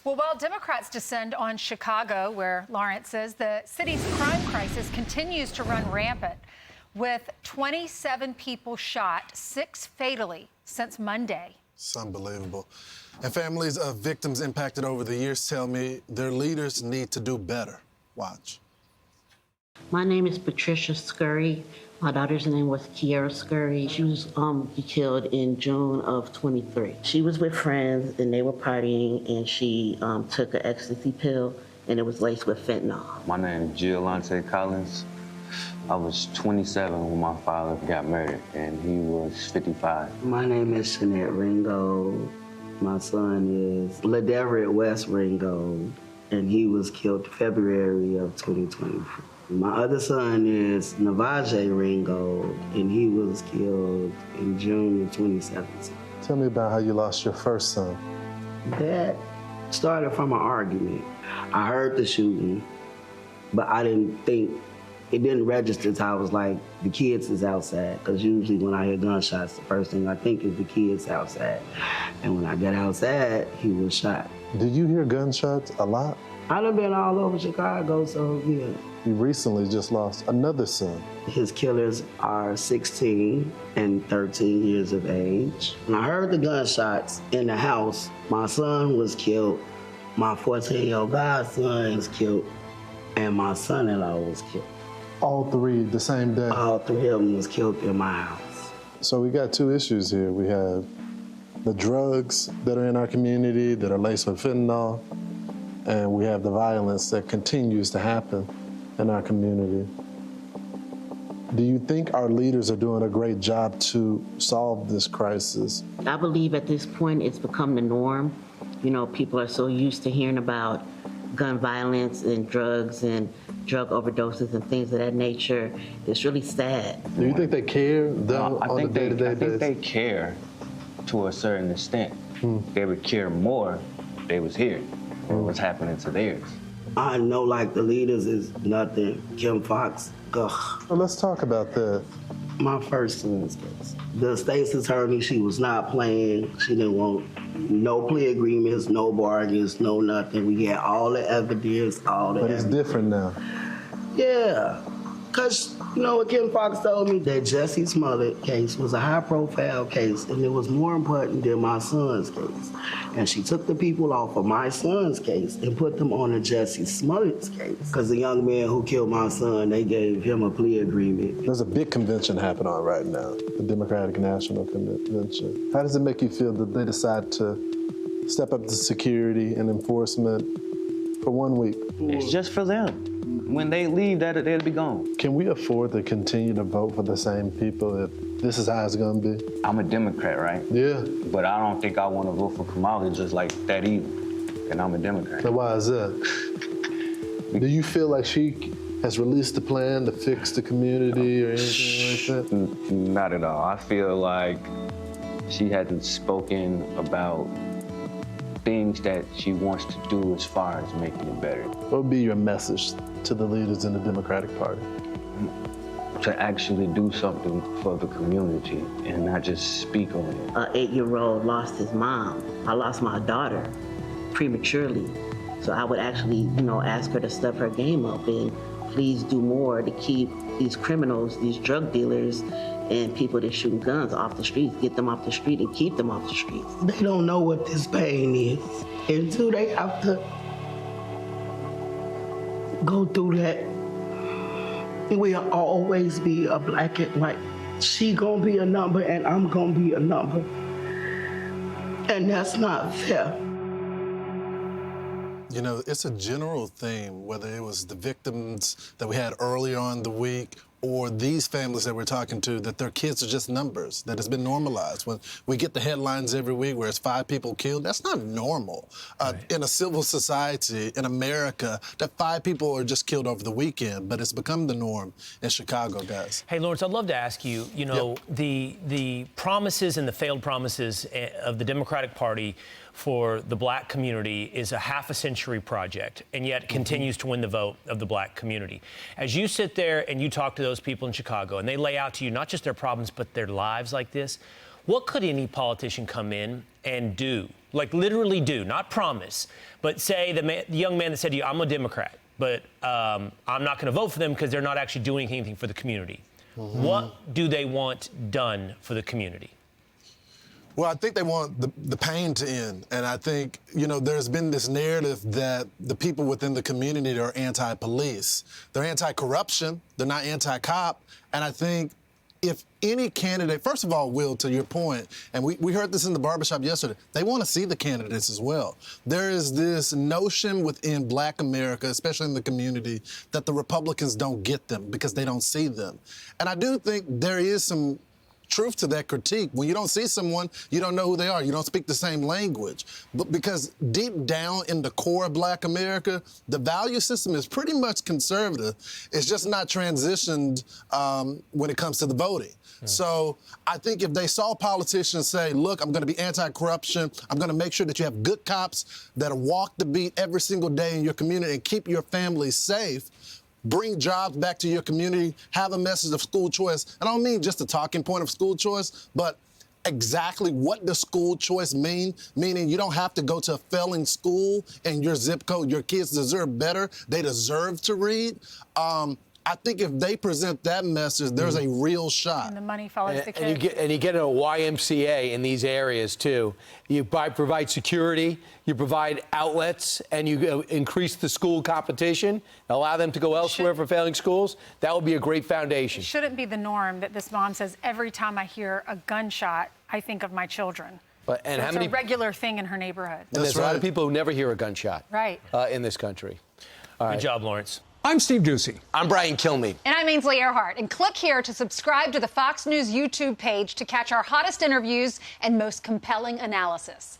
Well, while Democrats descend on Chicago, where Lawrence says the city's crime crisis continues to run rampant, with 27 people shot, 6 fatally, since Monday. It's unbelievable. And families of victims impacted over the years tell me their leaders need to do better. Watch. My name is Patricia Scurry. My daughter's name was Kiera Scurry. She was killed in June of 23. She was with friends and they were partying, and she took an ecstasy pill and it was laced with fentanyl. My name is Giolante Collins. I was 27 when my father got murdered, and he was 55. My name is Shanette Ringo. My son is Ladeveritt West Ringo, and he was killed February of 2020. My other son is Navaje Ringo, and he was killed in June of 2017. Tell me about how you lost your first son. That started from an argument. I heard the shooting, but I didn't think, it didn't register till I was like, the kids is outside. Because usually when I hear gunshots, the first thing I think is the kids outside. And when I got outside, he was shot. Did you hear gunshots a lot? I done been all over Chicago, so yeah. You recently just lost another son. His killers are 16 and 13 years of age. When I heard the gunshots in the house, my son was killed, my 14-year-old godson was killed, and my son-in-law was killed. All three the same day? All three of them was killed in my house. So we got two issues here. We have the drugs that are in our community that are laced with fentanyl, and we have the violence that continues to happen in our community. Do you think our leaders are doing a great job to solve this crisis? I believe at this point it's become the norm. You know, people are so used to hearing about gun violence and drugs and drug overdoses and things of that nature. It's really sad. Do you think they care, though, I on think the day-to-day basis? I think they care to a certain extent. They would care more if they was here or what's happening to theirs. I know, like, the leaders is nothing. Kim Foxx, ugh. Well, let's talk about that. My first son's case. The state's attorney, she was not playing. She didn't want no plea agreements, no bargains, no nothing. We had all the evidence, all the But it's different now. Yeah, because, you know what Kim Foxx told me? That Jesse Smollett case was a high-profile case, and it was more important than my son's case. And she took the people off of my son's case and put them on a Jesse Smollett's case. Because the young man who killed my son, they gave him a plea agreement. There's a big convention happening on right now, the Democratic National Convention. How does it make you feel that they decide to step up to security and enforcement for 1 week? It's just for them. When they leave, they'll be gone. Can we afford to continue to vote for the same people if this is how it's gonna be? I'm a Democrat, right? Yeah. But I don't think I want to vote for Kamala just like that either. And I'm a Democrat. So why is that? Do you feel like she has released a plan to fix the community or anything like that? Not at all. I feel like she hasn't spoken about things that she wants to do as far as making it better. What would be your message to the leaders in the Democratic Party? To actually do something for the community and not just speak on it. An 8-year-old lost his mom. I lost my daughter prematurely. So I would actually, you know, ask her to step her game up and please do more to keep these criminals, these drug dealers, and people that shoot guns off the streets, get them off the street and keep them off the streets. They don't know what this pain is until they have to go through that. It will always be a black and white. She gonna be a number and I'm gonna be a number. And that's not fair. You know, it's a general theme, whether it was the victims that we had earlier on the week or these families that we're talking to, that their kids are just numbers, that it's been normalized. When we get the headlines every week where it's 5 people killed, that's not normal. In a civil society, in America, that 5 people are just killed over the weekend, but it's become the norm in Chicago, guys. Hey, Lawrence, I'd love to ask you, you know, the promises and the failed promises of the Democratic Party for the black community is a half-a-century project, and yet continues to win the vote of the black community. As you sit there and you talk to those people in Chicago, and they lay out to you not just their problems, but their lives like this, what could any politician come in and do? like literally do, not promise, but say the young man that said to you, I'm a Democrat, but I'm not going to vote for them because they're not actually doing anything for the community. What do they want done for the community? Well, I think they want the pain to end. And I think, you know, there's been this narrative that the people within the community are anti-police. They're anti-corruption. They're not anti-cop. And I think if any candidate, first of all, Will, to your point, and we heard this in the barbershop yesterday, they want to see the candidates as well. There is this notion within Black America, especially in the community, that the Republicans don't get them because they don't see them. And I do think there is some truth to that critique. When you don't see someone, you don't know who they are. You don't speak the same language. But because deep down in the core of Black America, the value system is pretty much conservative. It's just not transitioned when it comes to the voting. So I think if they saw politicians say, look, I'm going to be anti-corruption, I'm going to make sure that you have good cops that walk the beat every single day in your community and keep your family safe, bring jobs back to your community, have a message of school choice. And I don't mean just a talking point of school choice, but exactly what does school choice mean? Meaning you don't have to go to a failing school in your zip code. Your kids deserve better. They deserve to read. I think if they present that message, there's a real shot. And the money follows the kids. And you get a YMCA in these areas, too. You provide security, you provide outlets, and you increase the school competition, allow them to go elsewhere for failing schools. That would be a great foundation. It shouldn't be the norm that this mom says, every time I hear a gunshot, I think of my children. And so it's a regular thing in her neighborhood. And there's a lot of people who never hear a gunshot in this country. All right. Good job, Lawrence. I'm Steve Ducey. I'm Brian Kilmeade. And I'm Ainsley Earhart. And click here to subscribe to the Fox News YouTube page to catch our hottest interviews and most compelling analysis.